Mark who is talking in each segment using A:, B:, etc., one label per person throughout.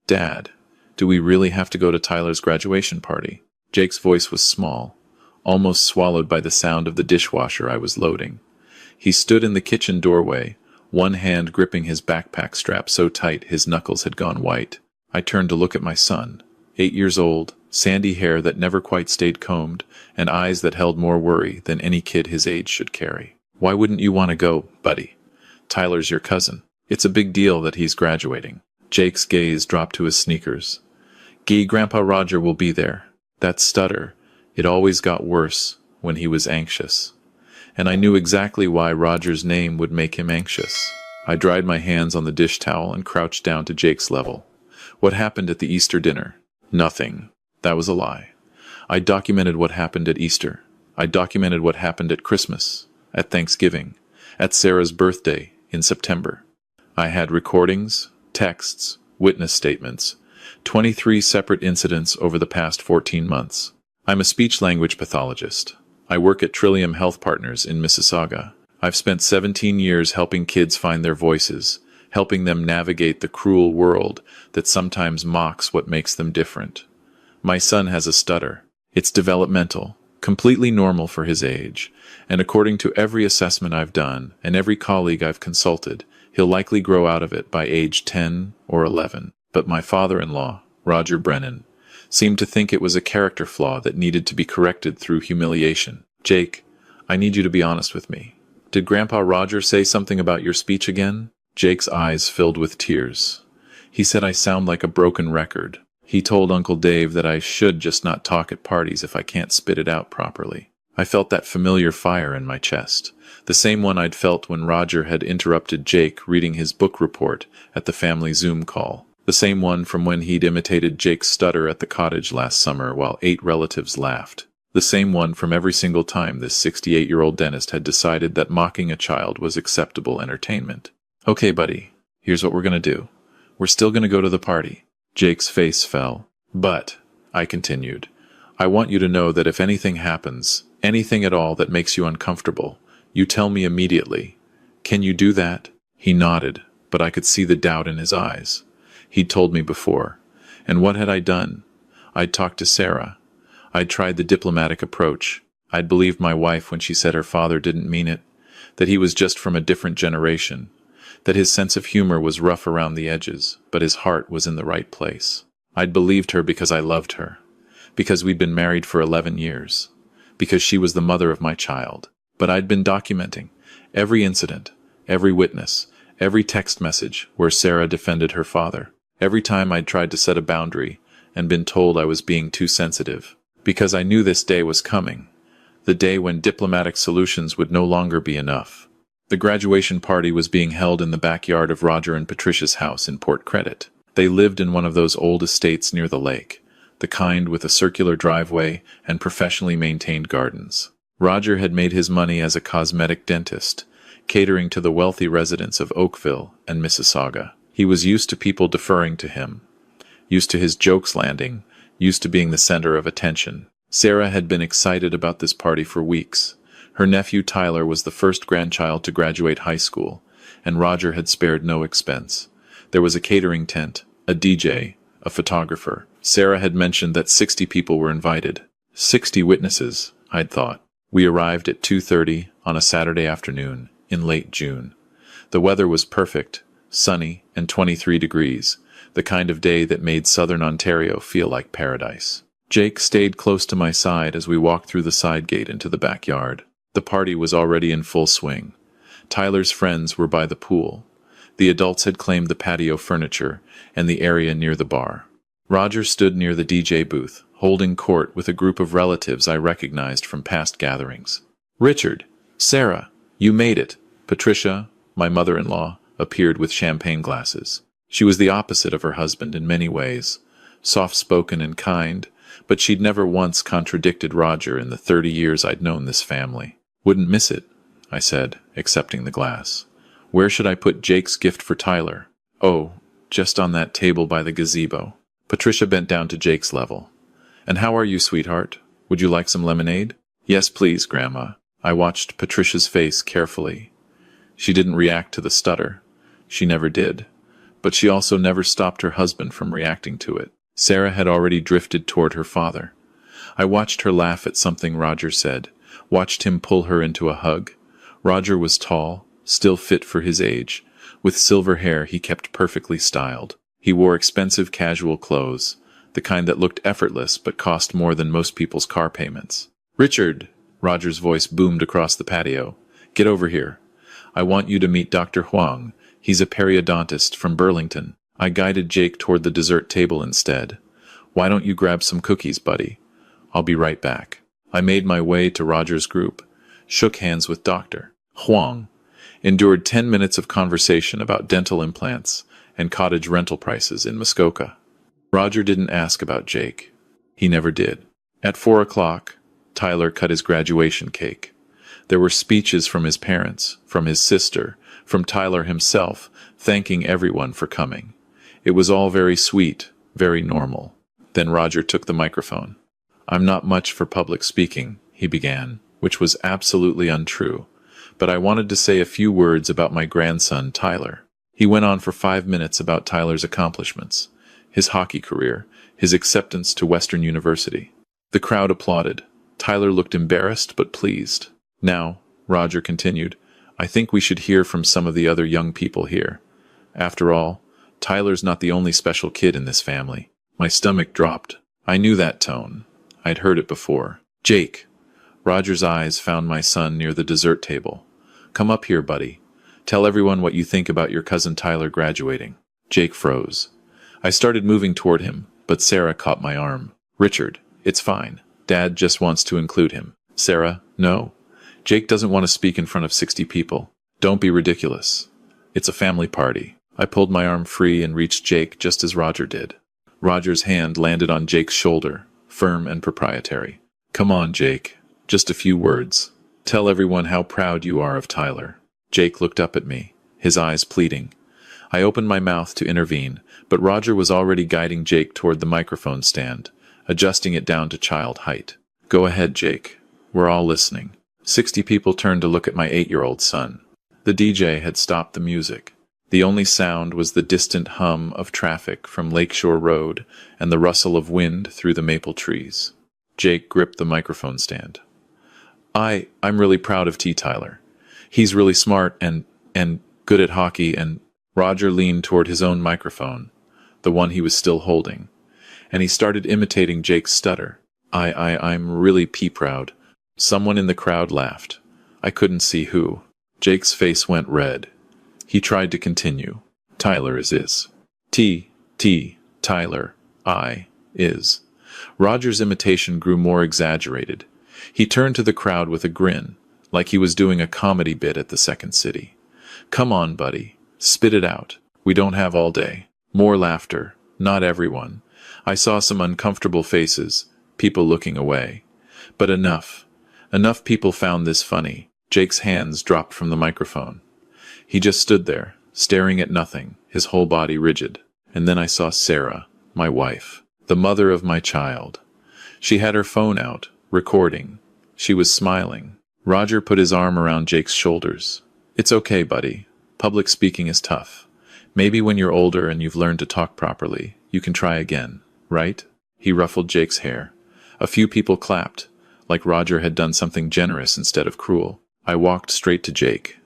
A: Dad, do we really have to go to Tyler's graduation party? Jake's voice was small, almost swallowed by the sound of the dishwasher I was loading. He stood in the kitchen doorway, one hand gripping his backpack strap so tight his knuckles had gone white. I turned to look at my son, 8 years old, sandy hair that never quite stayed combed, and eyes that held more worry than any kid his age should carry. Why wouldn't you want to go, buddy? Tyler's your cousin. It's a big deal that he's graduating. Jake's gaze dropped to his sneakers. Gee, Grandpa Roger will be there. That stutter, it always got worse when he was anxious. And I knew exactly why Roger's name would make him anxious. I dried my hands on the dish towel and crouched down to Jake's level. What happened at the Easter dinner? Nothing. That was a lie. I documented what happened at Easter. I documented what happened at Christmas, at Thanksgiving, at Sarah's birthday in September. I had recordings, texts, witness statements, 23 separate incidents over the past 14 months. I'm a speech-language pathologist. I work at Trillium Health Partners in Mississauga. I've spent 17 years helping kids find their voices, helping them navigate the cruel world that sometimes mocks what makes them different. My son has a stutter. It's developmental, completely normal for his age, and according to every assessment I've done and every colleague I've consulted, he'll likely grow out of it by age 10 or 11. But my father-in-law, Roger Brennan, seemed to think it was a character flaw that needed to be corrected through humiliation. Jake, I need you to be honest with me. Did Grandpa Roger say something about your speech again? Jake's eyes filled with tears. He said I sound like a broken record. He told Uncle Dave that I should just not talk at parties if I can't spit it out properly. I felt that familiar fire in my chest, the same one I'd felt when Roger had interrupted Jake reading his book report at the family Zoom call. The same one from when he'd imitated Jake's stutter at the cottage last summer while 8 relatives laughed. The same one from every single time this 68-year-old dentist had decided that mocking a child was acceptable entertainment. Okay, buddy, here's what we're gonna do. We're still gonna go to the party. Jake's face fell. But, I continued, I want you to know that if anything happens, anything at all that makes you uncomfortable, you tell me immediately. Can you do that? He nodded, but I could see the doubt in his eyes. He'd told me before. And what had I done? I'd talked to Sarah. I'd tried the diplomatic approach. I'd believed my wife when she said her father didn't mean it, that he was just from a different generation, that his sense of humor was rough around the edges, but his heart was in the right place. I'd believed her because I loved her, because we'd been married for 11 years, because she was the mother of my child. But I'd been documenting every incident, every witness, every text message where Sarah defended her father. Every time I'd tried to set a boundary and been told I was being too sensitive, because I knew this day was coming, the day when diplomatic solutions would no longer be enough. The graduation party was being held in the backyard of Roger and Patricia's house in Port Credit. They lived in one of those old estates near the lake, the kind with a circular driveway and professionally maintained gardens. Roger had made his money as a cosmetic dentist, catering to the wealthy residents of Oakville and Mississauga. He was used to people deferring to him, used to his jokes landing, used to being the center of attention. Sarah had been excited about this party for weeks. Her nephew Tyler was the first grandchild to graduate high school, and Roger had spared no expense. There was a catering tent, a DJ, a photographer. Sarah had mentioned that 60 people were invited. 60 witnesses, I'd thought. We arrived at 2:30 on a Saturday afternoon in late June. The weather was perfect, sunny and 23 degrees, the kind of day that made southern Ontario feel like paradise. Jake stayed close to my side as we walked through the side gate into the backyard. The party was already in full swing. Tyler's friends were by the pool. The adults had claimed the patio furniture and the area near the bar. Roger stood near the DJ booth, holding court with a group of relatives I recognized from past gatherings. Richard, Sarah, you made it. Patricia, my mother-in-law, appeared with champagne glasses. She was the opposite of her husband in many ways, soft-spoken and kind, but she'd never once contradicted Roger in the 30 years I'd known this family. Wouldn't miss it, I said, accepting the glass. Where should I put Jake's gift for Tyler? Oh, just on that table by the gazebo. Patricia bent down to Jake's level. And how are you, sweetheart? Would you like some lemonade? Yes, please, Grandma. I watched Patricia's face carefully. She didn't react to the stutter. She never did. but she also never stopped her husband from reacting to it. Sarah had already drifted toward her father. I watched her laugh at something Roger said, watched him pull her into a hug. Roger was tall, still fit for his age. With silver hair he kept perfectly styled. He wore expensive casual clothes, the kind that looked effortless but cost more than most people's car payments. "Richard," Roger's voice boomed across the patio. "Get over here. I want you to meet Dr. Huang. He's a periodontist from Burlington." I guided Jake toward the dessert table instead. "Why don't you grab some cookies, buddy? I'll be right back." I made my way to Roger's group, shook hands with Dr. Huang, endured 10 minutes of conversation about dental implants and cottage rental prices in Muskoka. Roger didn't ask about Jake. He never did. At 4 o'clock, Tyler cut his graduation cake. There were speeches from his parents, from his sister, from Tyler himself, thanking everyone for coming. It was all very sweet, very normal. Then Roger took the microphone. "I'm not much for public speaking," he began, which was absolutely untrue, but I wanted to say a few words about my grandson, Tyler. He went on for 5 minutes about Tyler's accomplishments, his hockey career, his acceptance to Western University. The crowd applauded. Tyler looked embarrassed but pleased. "Now," Roger continued, "I think we should hear from some of the other young people here. After all, Tyler's not the only special kid in this family." My stomach dropped. I knew that tone. I'd heard it before. "Jake." Roger's eyes found my son near the dessert table. "Come up here, buddy. Tell everyone what you think about your cousin Tyler graduating." Jake froze. I started moving toward him, but Sarah caught my arm. "Richard, it's fine. Dad just wants to include him." "Sarah, no. Jake doesn't want to speak in front of 60 people. Don't be ridiculous. It's a family party." I pulled my arm free and reached Jake just as Roger did. Roger's hand landed on Jake's shoulder, firm and proprietary. "Come on, Jake. Just a few words. Tell everyone how proud you are of Tyler." Jake looked up at me, his eyes pleading. I opened my mouth to intervene, but Roger was already guiding Jake toward the microphone stand, adjusting it down to child height. "Go ahead, Jake. We're all listening." 60 people turned to look at my 8-year-old son. The DJ had stopped the music. The only sound was the distant hum of traffic from Lakeshore Road and the rustle of wind through the maple trees. Jake gripped the microphone stand. I'm really proud of T. Tyler. He's really smart and good at hockey." And Roger leaned toward his own microphone, the one he was still holding, and he started imitating Jake's stutter. I'm really proud." Someone in the crowd laughed. I couldn't see who. Jake's face went red. He tried to continue. "Tyler is. Tyler, is." Roger's imitation grew more exaggerated. He turned to the crowd with a grin, like he was doing a comedy bit at the Second City. "Come on, buddy. Spit it out. We don't have all day." More laughter. Not everyone. I saw some uncomfortable faces, people looking away. But enough. Enough people found this funny. Jake's hands dropped from the microphone. He just stood there, staring at nothing, his whole body rigid. And then I saw Sarah, my wife, the mother of my child. She had her phone out, recording. She was smiling. Roger put his arm around Jake's shoulders. "It's okay, buddy. Public speaking is tough. Maybe when you're older and you've learned to talk properly, you can try again, right?" He ruffled Jake's hair. A few people clapped, like Roger had done something generous instead of cruel. I walked straight to Jake.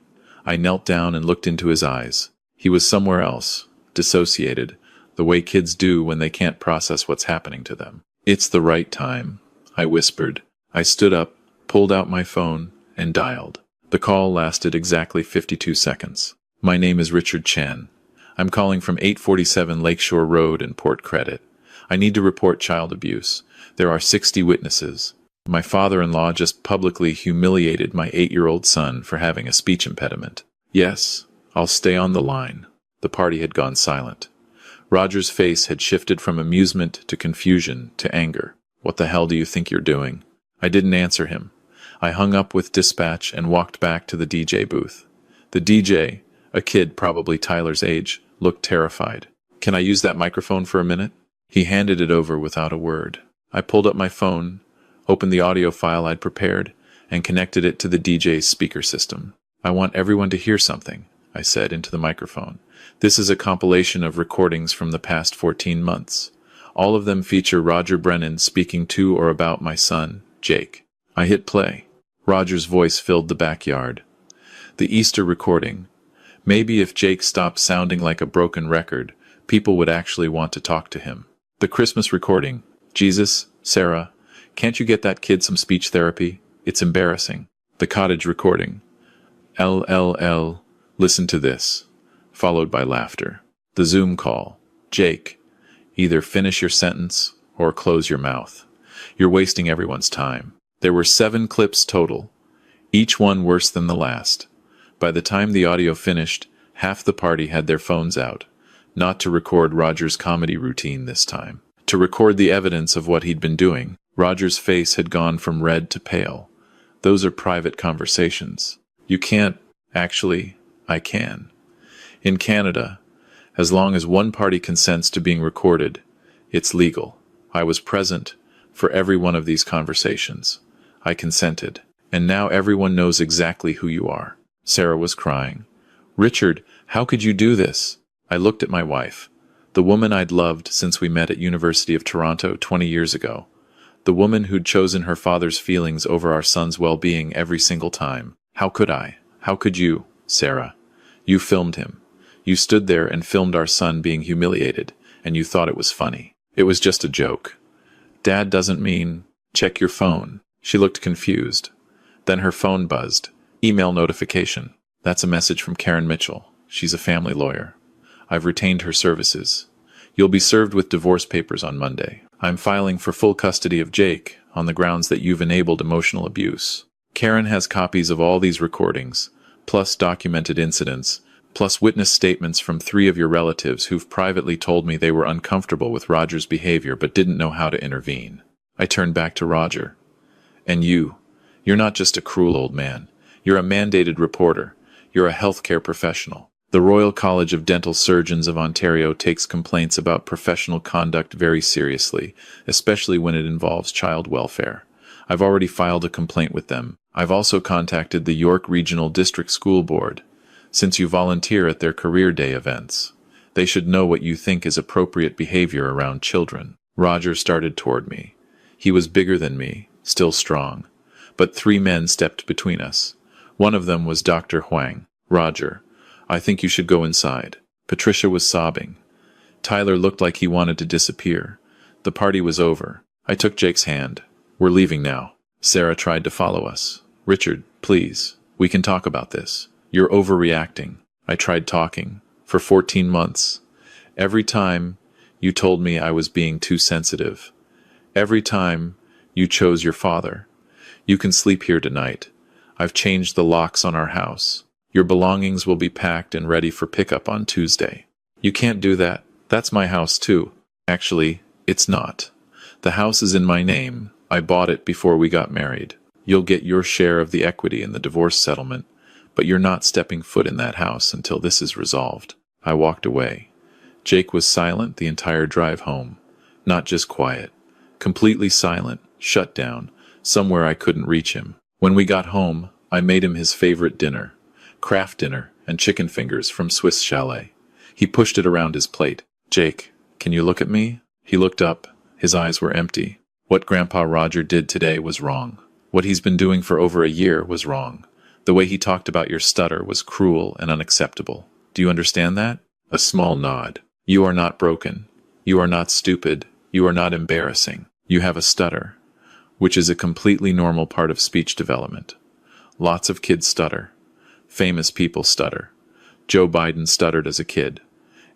A: I knelt down and looked into his eyes. He was somewhere else, dissociated, the way kids do when they can't process what's happening to them. "It's the right time," I whispered. I stood up, pulled out my phone, and dialed. The call lasted exactly 52 seconds. "My name is Richard Chen. I'm calling from 847 Lakeshore Road in Port Credit. I need to report child abuse. There are 60 witnesses. My father-in-law just publicly humiliated my 8-year-old son for having a speech impediment." "Yes, I'll stay on the line." The party had gone silent. Roger's face had shifted from amusement to confusion to anger. "What the hell do you think you're doing?" I didn't answer him. I hung up with dispatch and walked back to the DJ booth. The DJ, a kid probably Tyler's age, looked terrified. "Can I use that microphone for a minute?" He handed it over without a word. I pulled up my phone, opened the audio file I'd prepared, and connected it to the DJ's speaker system. "I want everyone to hear something," I said into the microphone. This is a compilation of recordings from the past 14 months. All of them feature Roger Brennan speaking to or about my son, Jake. I hit play. Roger's voice filled the backyard. The Easter recording. Maybe if Jake stopped sounding like a broken record, people would actually want to talk to him. The Christmas recording. Jesus, Sarah, can't you get that kid some speech therapy? It's embarrassing. The cottage recording. LLL, listen to this. Followed by laughter. The Zoom call. Jake, either finish your sentence or close your mouth. You're wasting everyone's time. There were 7 clips total, each one worse than the last. By the time the audio finished, half the party had their phones out, not to record Roger's comedy routine this time. To record the evidence of what he'd been doing. Roger's face had gone from red to pale. Those are private conversations. You can't. Actually, I can. In Canada, as long as one party consents to being recorded, it's legal. I was present for every one of these conversations. I consented. And now everyone knows exactly who you are. Sarah was crying. Richard, how could you do this? I looked at my wife, the woman I'd loved since we met at University of Toronto 20 years ago. The woman who'd chosen her father's feelings over our son's well-being every single time. How could I? How could you, Sarah? You filmed him. You stood there and filmed our son being humiliated, and you thought it was funny. It was just a joke. Dad doesn't mean, check your phone. She looked confused. Then her phone buzzed. Email notification. That's a message from Karen Mitchell. She's a family lawyer. I've retained her services. You'll be served with divorce papers on Monday. I'm filing for full custody of Jake on the grounds that you've enabled emotional abuse. Karen has copies of all these recordings, plus documented incidents, plus witness statements from 3 of your relatives who've privately told me they were uncomfortable with Roger's behavior but didn't know how to intervene. I turned back to Roger. And you're not just a cruel old man. You're a mandated reporter. You're a healthcare professional. The Royal College of Dental Surgeons of Ontario takes complaints about professional conduct very seriously, especially when it involves child welfare. I've already filed a complaint with them. I've also contacted the York Regional District School Board. Since you volunteer at their career day events, they should know what you think is appropriate behavior around children. Roger started toward me. He was bigger than me, still strong. But 3 men stepped between us. One of them was Dr. Huang. Roger, I think you should go inside. Patricia was sobbing. Tyler looked like he wanted to disappear. The party was over. I took Jake's hand. We're leaving now. Sarah tried to follow us. Richard, please. We can talk about this. You're overreacting. I tried talking. For 14 months. Every time you told me I was being too sensitive. Every time you chose your father. You can sleep here tonight. I've changed the locks on our house. Your belongings will be packed and ready for pickup on Tuesday. You can't do that. That's my house too. Actually, it's not. The house is in my name. I bought it before we got married. You'll get your share of the equity in the divorce settlement, but you're not stepping foot in that house until this is resolved. I walked away. Jake was silent the entire drive home. Not just quiet. Completely silent, shut down, somewhere I couldn't reach him. When we got home, I made him his favorite dinner. Kraft dinner and chicken fingers from Swiss Chalet. He pushed it around his plate. Jake, can you look at me? He looked up. His eyes were empty. What Grandpa Roger did today was wrong. What he's been doing for over a year was wrong. The way he talked about your stutter was cruel and unacceptable. Do you understand that? A small nod. You are not broken. You are not stupid. You are not embarrassing. You have a stutter, which is a completely normal part of speech development. Lots of kids stutter. Famous people stutter. Joe Biden stuttered as a kid.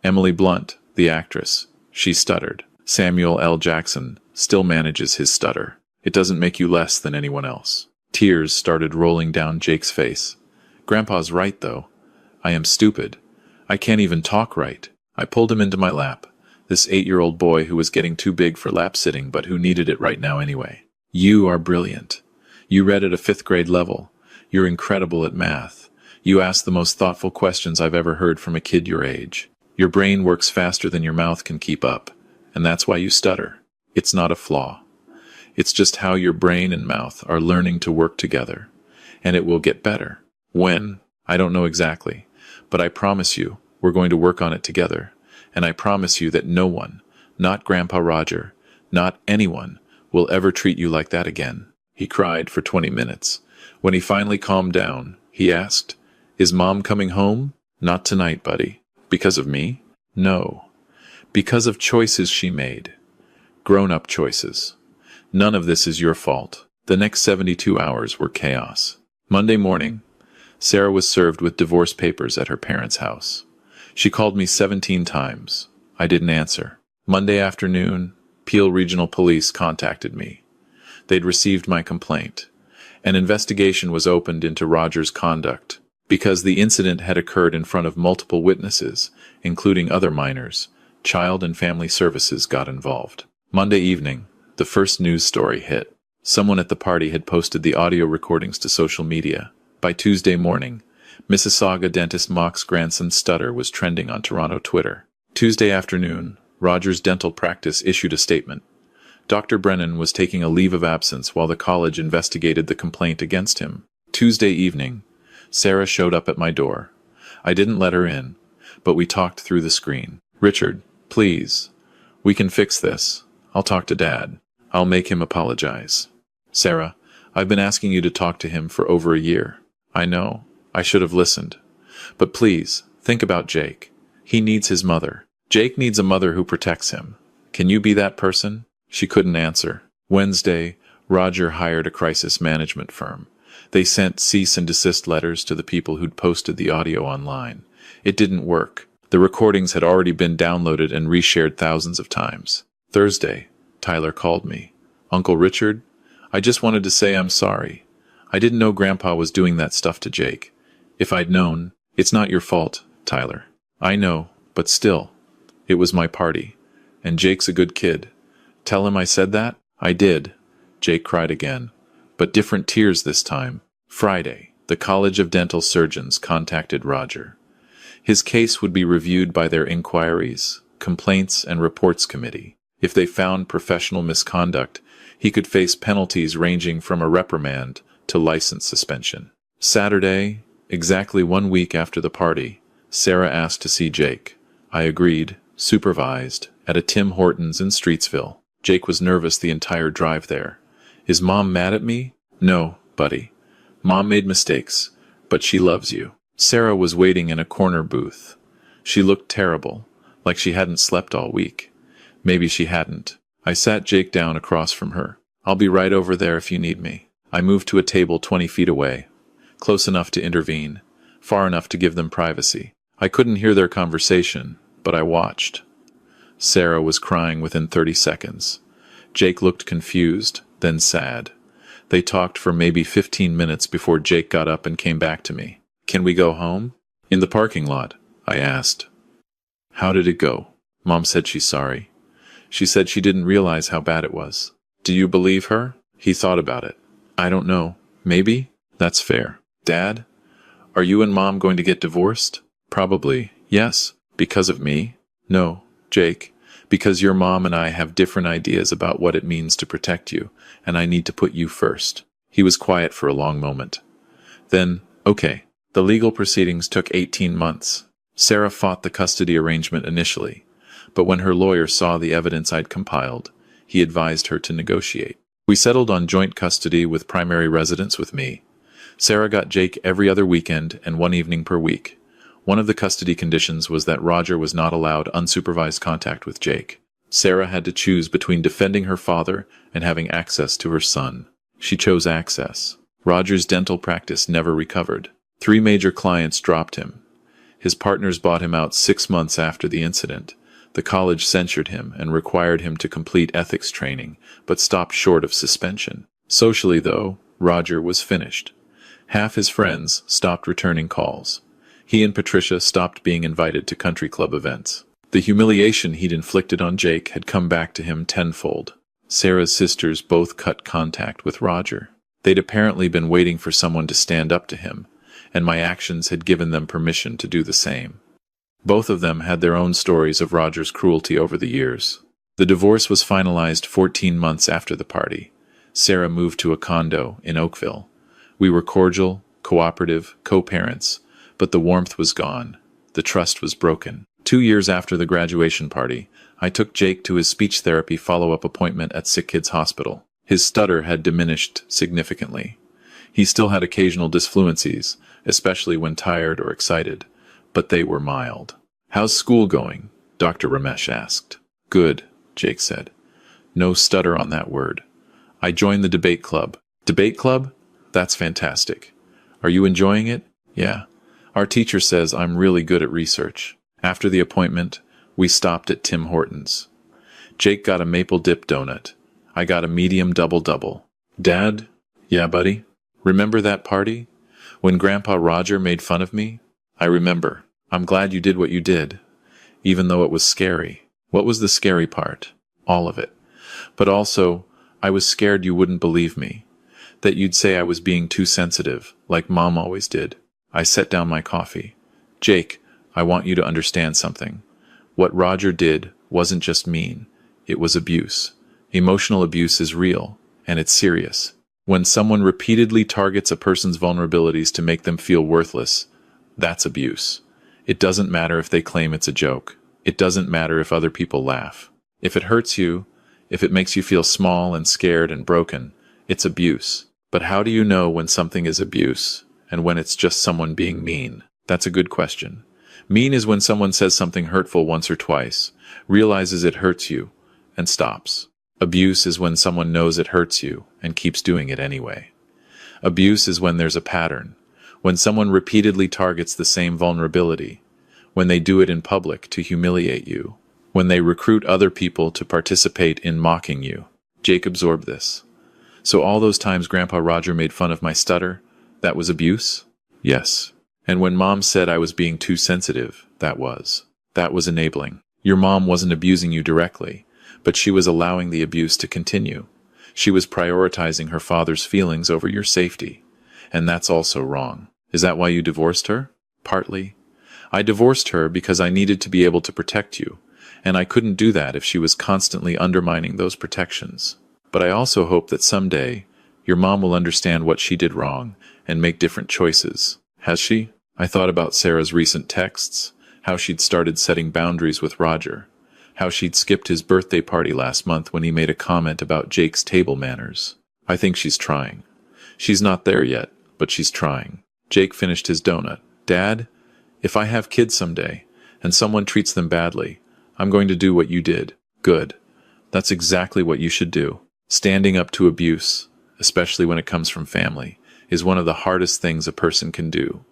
A: Emily Blunt, the actress, she stuttered. Samuel L. Jackson still manages his stutter. It doesn't make you less than anyone else. Tears started rolling down Jake's face. Grandpa's right, though. I am stupid. I can't even talk right. I pulled him into my lap. This 8-year-old boy who was getting too big for lap sitting but who needed it right now anyway. You are brilliant. You read at a 5th grade level. You're incredible at math. You ask the most thoughtful questions I've ever heard from a kid your age. Your brain works faster than your mouth can keep up, and that's why you stutter. It's not a flaw. It's just how your brain and mouth are learning to work together, and it will get better. When? I don't know exactly, but I promise you, We're going to work on it together. And I promise you that no one, not Grandpa Roger, not anyone, will ever treat you like that again." He cried for 20 minutes. When he finally calmed down, he asked, "Is Mom coming home?" "Not tonight, buddy." "Because of me?" "No. Because of choices she made. Grown-up choices. None of this is your fault." The next 72 hours were chaos. Monday morning, Sarah was served with divorce papers at her parents' house. She called me 17 times. I didn't answer. Monday afternoon, Peel Regional Police contacted me. They'd received my complaint. An investigation was opened into Roger's conduct. Because the incident had occurred in front of multiple witnesses, including other minors, Child and Family Services got involved. Monday evening, the first news story hit. Someone at the party had posted the audio recordings to social media. By Tuesday morning, Mississauga dentist Mock's grandson's stutter was trending on Toronto Twitter. Tuesday afternoon, Roger's dental practice issued a statement. Dr. Brennan was taking a leave of absence while the college investigated the complaint against him. Tuesday evening, Sarah showed up at my door. I didn't let her in, but we talked through the screen. "Richard, please. We can fix this. I'll talk to Dad. I'll make him apologize." "Sarah, I've been asking you to talk to him for over a year." "I know. I should have listened. But please, think about Jake. He needs his mother. Jake needs a mother who protects him. Can you be that person?" She couldn't answer. Wednesday, Roger hired a crisis management firm. They sent cease and desist letters to the people who'd posted the audio online. It didn't work. The recordings had already been downloaded and reshared thousands of times. Thursday, Tyler called me. "Uncle Richard, I just wanted to say I'm sorry. I didn't know Grandpa was doing that stuff to Jake. If I'd known, it's not your fault, Tyler." "I know, but still, it was my party. And Jake's a good kid. Tell him I said that?" "I did." Jake cried again, but different tears this time. Friday, the College of Dental Surgeons contacted Roger. His case would be reviewed by their Inquiries, Complaints, and Reports Committee. If they found professional misconduct, he could face penalties ranging from a reprimand to license suspension. Saturday, exactly 1 week after the party, Sarah asked to see Jake. I agreed, supervised, at a Tim Hortons in Streetsville. Jake was nervous the entire drive there. "Is Mom mad at me?" "No, buddy. Mom made mistakes, but she loves you." Sarah was waiting in a corner booth. She looked terrible, like she hadn't slept all week. Maybe she hadn't. I sat Jake down across from her. "I'll be right over there if you need me." I moved to a table 20 feet away, close enough to intervene, far enough to give them privacy. I couldn't hear their conversation, but I watched. Sarah was crying within 30 seconds. Jake looked confused, then sad. They talked for maybe 15 minutes before Jake got up and came back to me. "Can we go home?" "In the parking lot," I asked. "How did it go?" Mom said she's sorry. She said she didn't realize how bad it was. "Do you believe her?" He thought about it. "I don't know. Maybe? That's fair." "Dad, are you and Mom going to get divorced?" "Probably, yes." "Because of me?" "No, Jake. Because your mom and I have different ideas about what it means to protect you, and I need to put you first." He was quiet for a long moment. Then, okay. The legal proceedings took 18 months. Sarah fought the custody arrangement initially, but when her lawyer saw the evidence I'd compiled, he advised her to negotiate. We settled on joint custody with primary residence with me. Sarah got Jake every other weekend and 1 evening per week. One of the custody conditions was that Roger was not allowed unsupervised contact with Jake. Sarah had to choose between defending her father and having access to her son. She chose access. Roger's dental practice never recovered. 3 major clients dropped him. His partners bought him out 6 months after the incident. The college censured him and required him to complete ethics training, but stopped short of suspension. Socially, though, Roger was finished. Half his friends stopped returning calls. He and Patricia stopped being invited to country club events. The humiliation he'd inflicted on Jake had come back to him tenfold. Sarah's sisters both cut contact with Roger. They'd apparently been waiting for someone to stand up to him, and my actions had given them permission to do the same. Both of them had their own stories of Roger's cruelty over the years. The divorce was finalized 14 months after the party. Sarah moved to a condo in Oakville. We were cordial, cooperative, co-parents, but the warmth was gone. The trust was broken. 2 years after the graduation party, I took Jake to his speech therapy follow-up appointment at Sick Kids Hospital. His stutter had diminished significantly. He still had occasional disfluencies, especially when tired or excited, but they were mild. "How's school going?" Dr. Ramesh asked. "Good," Jake said. No stutter on that word. "I joined the debate club." "Debate club? That's fantastic. Are you enjoying it?" "Yeah. Our teacher says I'm really good at research." After the appointment, we stopped at Tim Hortons. Jake got a maple dip donut. I got a medium double-double. "Dad?" "Yeah, buddy? Remember that party? When Grandpa Roger made fun of me?" "I remember. I'm glad you did what you did, even though it was scary." "What was the scary part?" "All of it. But also, I was scared you wouldn't believe me. That you'd say I was being too sensitive, like Mom always did." I set down my coffee. "Jake, I want you to understand something. What Roger did wasn't just mean. It was abuse. Emotional abuse is real, and it's serious. When someone repeatedly targets a person's vulnerabilities to make them feel worthless, that's abuse. It doesn't matter if they claim it's a joke. It doesn't matter if other people laugh. If it hurts you, if it makes you feel small and scared and broken, it's abuse. But how do you know when something is abuse and when it's just someone being mean? That's a good question. Mean is when someone says something hurtful once or twice, realizes it hurts you, and stops. Abuse is when someone knows it hurts you and keeps doing it anyway. Abuse is when there's a pattern, when someone repeatedly targets the same vulnerability, when they do it in public to humiliate you, when they recruit other people to participate in mocking you. Jake absorbed this. "So all those times Grandpa Roger made fun of my stutter, that was abuse?" "Yes. And when Mom said I was being too sensitive, that was enabling. Your mom wasn't abusing you directly, but she was allowing the abuse to continue. She was prioritizing her father's feelings over your safety. And that's also wrong. Is that why you divorced her?" "Partly. I divorced her because I needed to be able to protect you, and I couldn't do that if she was constantly undermining those protections. But I also hope that someday your mom will understand what she did wrong and make different choices." "Has she?" I thought about Sarah's recent texts, how she'd started setting boundaries with Roger, how she'd skipped his birthday party last month when he made a comment about Jake's table manners. I think she's trying. She's not there yet, but she's trying. Jake finished his donut. "Dad, if I have kids someday, and someone treats them badly, I'm going to do what you did." "Good. That's exactly what you should do." Standing up to abuse, especially when it comes from family, is one of the hardest things a person can do.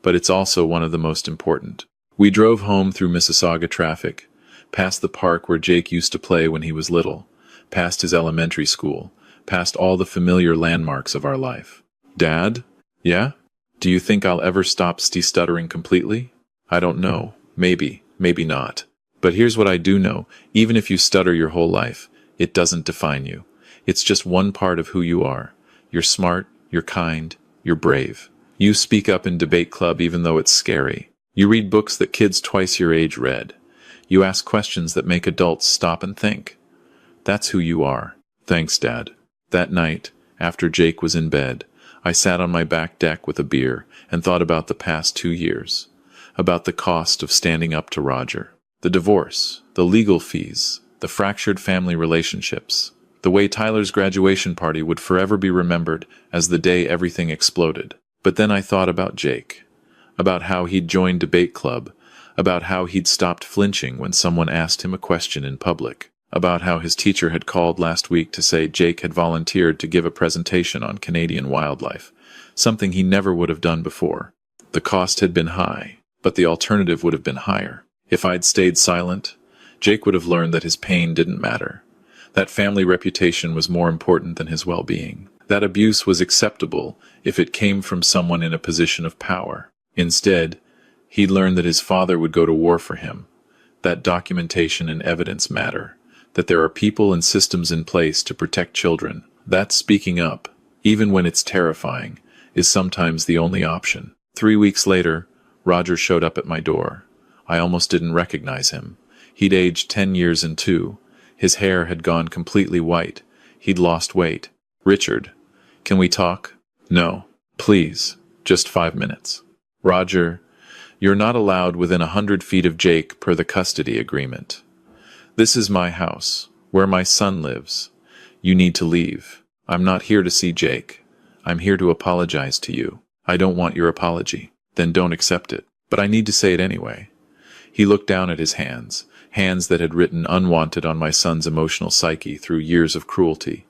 A: But it's also one of the most important. We drove home through Mississauga traffic, past the park where Jake used to play when he was little, past his elementary school, past all the familiar landmarks of our life. "Dad? Yeah? Do you think I'll ever stop stuttering completely?" "I don't know. Maybe, maybe not. But here's what I do know. Even if you stutter your whole life, it doesn't define you. It's just one part of who you are. You're smart, you're kind, you're brave. You speak up in debate club even though it's scary. You read books that kids twice your age read. You ask questions that make adults stop and think. That's who you are." "Thanks, Dad." That night, after Jake was in bed, I sat on my back deck with a beer and thought about the past 2 years, about the cost of standing up to Roger, the divorce, the legal fees, the fractured family relationships, the way Tyler's graduation party would forever be remembered as the day everything exploded. But then I thought about Jake, about how he'd joined debate club, about how he'd stopped flinching when someone asked him a question in public, about how his teacher had called last week to say Jake had volunteered to give a presentation on Canadian wildlife, something he never would have done before. The cost had been high, but the alternative would have been higher. If I'd stayed silent, Jake would have learned that his pain didn't matter, that family reputation was more important than his well-being, that abuse was acceptable if it came from someone in a position of power. Instead, he'd learned that his father would go to war for him, that documentation and evidence matter, that there are people and systems in place to protect children, that speaking up, even when it's terrifying, is sometimes the only option. 3 weeks later, Roger showed up at my door. I almost didn't recognize him. He'd aged 10 years and 2. His hair had gone completely white. He'd lost weight. "Richard, can we talk?" "No. Please. Just 5 minutes." "Roger, You're not allowed within 100 feet of Jake per the custody agreement. This is my house, where my son lives. You need to leave. I'm not here to see Jake. I'm here to apologize to you. I don't want your apology. Then don't accept it. But I need to say it anyway. He looked down at his hands, hands that had written unwanted on my son's emotional psyche through years of cruelty.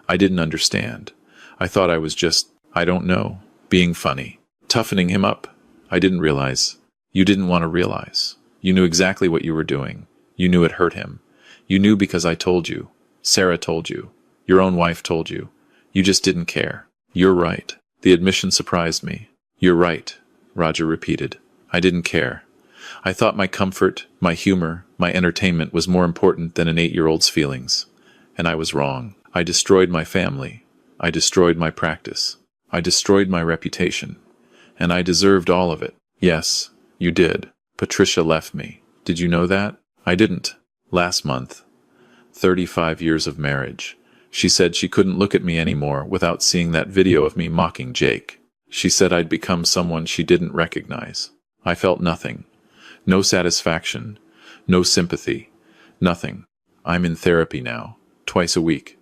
A: I didn't understand. I thought I was just, I don't know, being funny, toughening him up. I didn't realize. You didn't want to realize. You knew exactly what you were doing. You knew it hurt him. You knew because I told you. Sarah told you. Your own wife told you. You just didn't care. You're right. The admission surprised me. You're right, Roger repeated. I didn't care. I thought my comfort, my humor, my entertainment was more important than an 8-year-old's feelings. And I was wrong. I destroyed my family. I destroyed my practice. I destroyed my reputation. And I deserved all of it. Yes, you did. Patricia left me. Did you know that? I didn't. Last month. 35 years of marriage. She said she couldn't look at me anymore without seeing that video of me mocking Jake. She said I'd become someone she didn't recognize. I felt nothing. No satisfaction. No sympathy. Nothing. I'm in therapy now. Twice a week.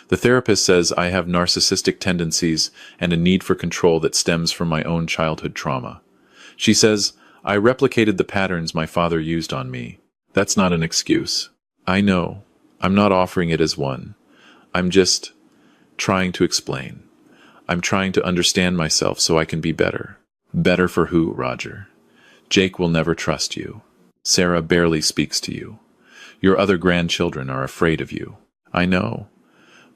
A: The therapist says I have narcissistic tendencies and a need for control that stems from my own childhood trauma. She says I replicated the patterns my father used on me. That's not an excuse. I know. I'm not offering it as one. I'm just trying to explain. I'm trying to understand myself so I can be better. Better for who, Roger? Jake will never trust you. Sarah barely speaks to you. Your other grandchildren are afraid of you. I know.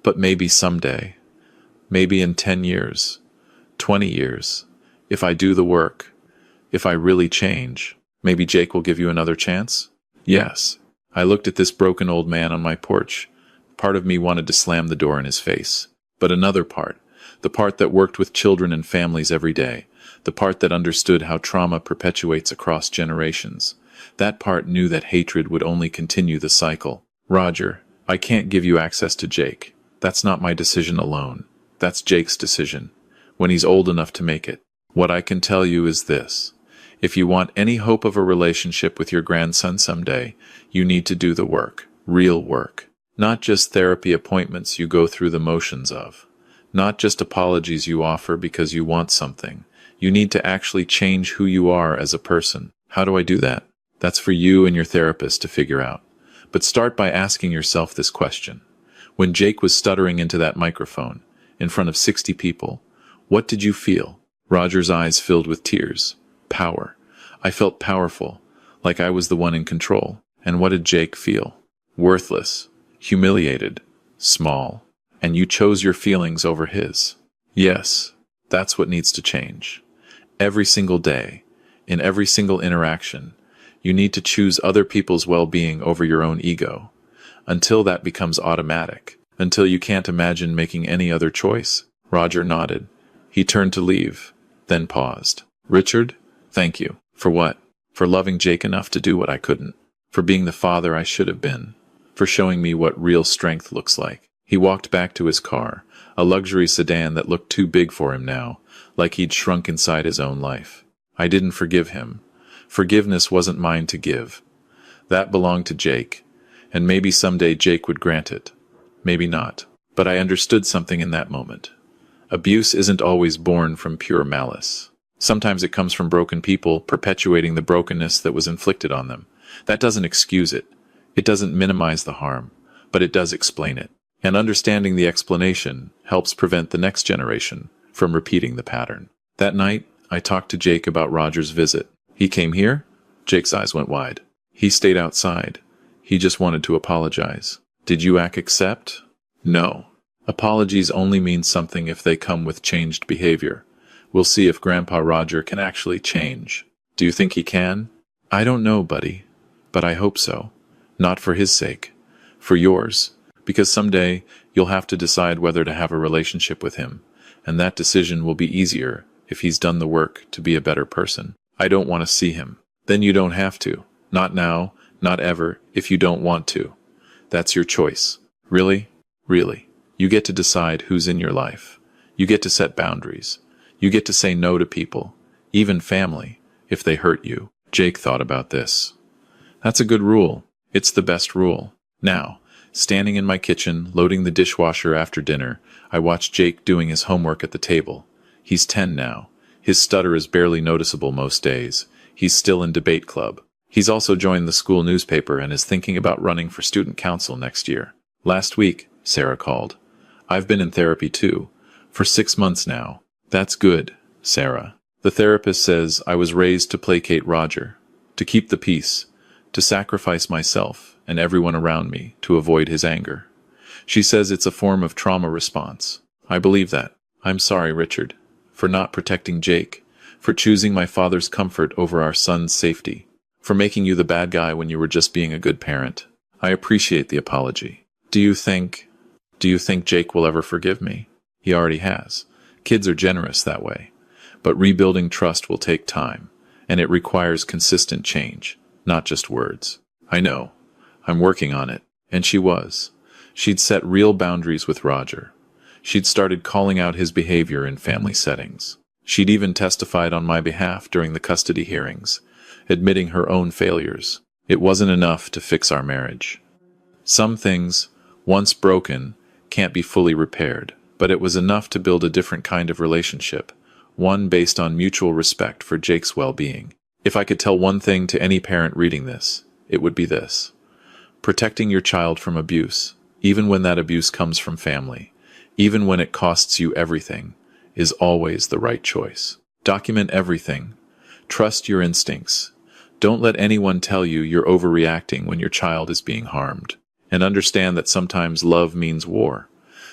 A: But maybe someday, maybe in 10 years, 20 years, if I do the work, if I really change, maybe Jake will give you another chance? Yes. I looked at this broken old man on my porch. Part of me wanted to slam the door in his face. But another part, the part that worked with children and families every day, the part that understood how trauma perpetuates across generations, that part knew that hatred would only continue the cycle. Roger, I can't give you access to Jake. That's not my decision alone. That's Jake's decision, when he's old enough to make it. What I can tell you is this. If you want any hope of a relationship with your grandson someday, you need to do the work, real work. Not just therapy appointments you go through the motions of. Not just apologies you offer because you want something. You need to actually change who you are as a person. How do I do that? That's for you and your therapist to figure out. But start by asking yourself this question. When Jake was stuttering into that microphone, in front of 60 people, what did you feel? Roger's eyes filled with tears. Power. I felt powerful, like I was the one in control. And what did Jake feel? Worthless, humiliated, small. And you chose your feelings over his. Yes, that's what needs to change. Every single day, in every single interaction, you need to choose other people's well-being over your own ego. Until that becomes automatic. Until you can't imagine making any other choice. Roger nodded. He turned to leave, then paused. Richard, thank you. For what? For loving Jake enough to do what I couldn't. For being the father I should have been. For showing me what real strength looks like. He walked back to his car, a luxury sedan that looked too big for him now, like he'd shrunk inside his own life. I didn't forgive him. Forgiveness wasn't mine to give. That belonged to Jake, and maybe someday Jake would grant it. Maybe not. But I understood something in that moment. Abuse isn't always born from pure malice. Sometimes it comes from broken people perpetuating the brokenness that was inflicted on them. That doesn't excuse it. It doesn't minimize the harm, but it does explain it. And understanding the explanation helps prevent the next generation from repeating the pattern. That night, I talked to Jake about Roger's visit. He came here? Jake's eyes went wide. He stayed outside. He just wanted to apologize. Did you accept? No. Apologies only mean something if they come with changed behavior. We'll see if Grandpa Roger can actually change. Do you think he can? I don't know, buddy. But I hope so. Not for his sake. For yours. Because someday you'll have to decide whether to have a relationship with him. And that decision will be easier if he's done the work to be a better person. I don't want to see him. Then you don't have to. Not now, not ever, if you don't want to. That's your choice. Really? Really. You get to decide who's in your life. You get to set boundaries. You get to say no to people, even family, if they hurt you. Jake thought about this. That's a good rule. It's the best rule. Now, standing in my kitchen, loading the dishwasher after dinner, I watch Jake doing his homework at the table. He's 10 now. His stutter is barely noticeable most days. He's still in debate club. He's also joined the school newspaper and is thinking about running for student council next year. Last week, Sarah called. I've been in therapy too, for 6 months now. That's good, Sarah. The therapist says I was raised to placate Roger, to keep the peace, to sacrifice myself and everyone around me to avoid his anger. She says it's a form of trauma response. I believe that. I'm sorry, Richard, for not protecting Jake, for choosing my father's comfort over our son's safety, for making you the bad guy when you were just being a good parent. I appreciate the apology. Do you think Jake will ever forgive me? He already has. Kids are generous that way. But rebuilding trust will take time, and it requires consistent change, not just words. I know. I'm working on it. And she was. She'd set real boundaries with Roger. She'd started calling out his behavior in family settings. She'd even testified on my behalf during the custody hearings, admitting her own failures. It wasn't enough to fix our marriage. Some things, once broken, can't be fully repaired, but it was enough to build a different kind of relationship, one based on mutual respect for Jake's well-being. If I could tell one thing to any parent reading this, it would be this. Protecting your child from abuse, even when that abuse comes from family, even when it costs you everything, is always the right choice. Document everything. Trust your instincts. Don't let anyone tell you you're overreacting when your child is being harmed. And understand that sometimes love means war.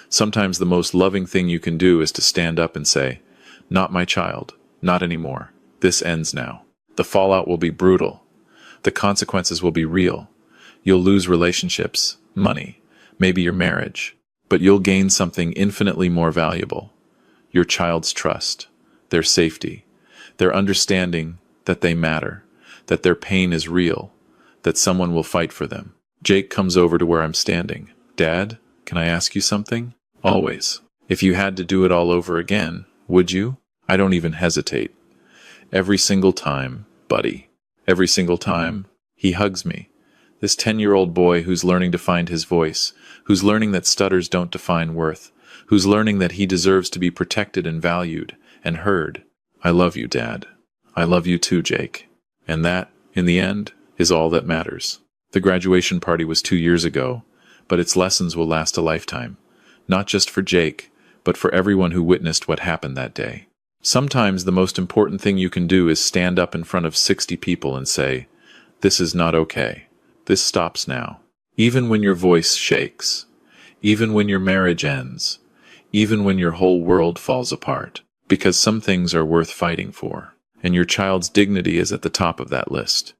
A: Sometimes the most loving thing you can do is to stand up and say, "Not my child. Not anymore. This ends now." The fallout will be brutal. The consequences will be real. You'll lose relationships, money, maybe your marriage, but you'll gain something infinitely more valuable. Your child's trust, their safety, their understanding that they matter, that their pain is real, that someone will fight for them. Jake comes over to where I'm standing. "Dad, can I ask you something?" Always. If you had to do it all over again, would you? I don't even hesitate. Every single time, buddy. Every single time, he hugs me. This 10-year-old boy who's learning to find his voice, who's learning that stutters don't define worth, who's learning that he deserves to be protected and valued and heard. I love you, Dad. I love you too, Jake. And that, in the end, is all that matters. The graduation party was 2 years ago, but its lessons will last a lifetime. Not just for Jake, but for everyone who witnessed what happened that day. Sometimes the most important thing you can do is stand up in front of 60 people and say, "This is not okay. This stops now." Even when your voice shakes. Even when your marriage ends. Even when your whole world falls apart. Because some things are worth fighting for. And your child's dignity is at the top of that list.